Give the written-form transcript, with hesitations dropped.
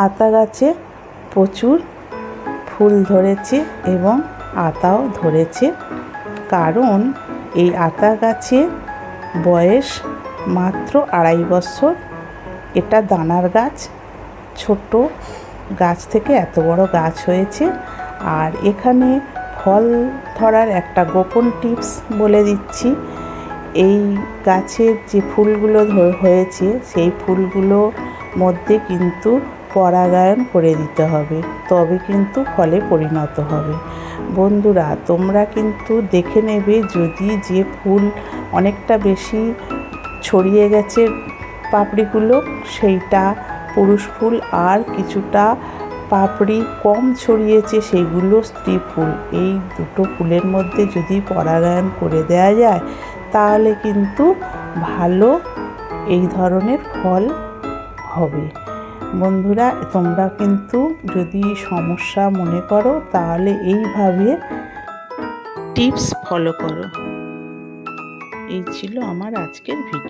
আতা গাছে প্রচুর ফুল ধরেছে এবং আতাও ধরেছে, কারণ এই আতা গাছে বয়স মাত্র 2.5 বছর। এটা দানার গাছ, ছোট গাছ থেকে এত বড় গাছ হয়েছে। আর এখানে ফল ধরার একটা গোপন টিপস বলে দিচ্ছি। এই গাছের যে ফুলগুলো হয়েছে সেই ফুলগুলো মধ্যে কিন্তু পরাগায়ন করে দিতে হবে, তবে কিন্তু ফলে পরিণত হবে। বন্ধুরা, তোমরা কিন্তু দেখে নেবে, যদি যে ফুল অনেকটা বেশি ছড়িয়ে গেছে পাপড়িগুলো সেইটা পুরুষ ফুল, আর কিছুটা পাপড়ি কম ছড়িয়েছে সেইগুলো স্ত্রী ফুল। এই দুটো ফুলের মধ্যে যদি পরাগায়ন করে দেওয়া যায় তাহলে কিন্তু ভালো এই ধরনের ফল হবে। বন্ধুরা, তোমরা কিন্তু যদি সমস্যা মনে করো তাহলে এইভাবে টিপস ফলো করো। এই ছিল আমার আজকের ভিডিও।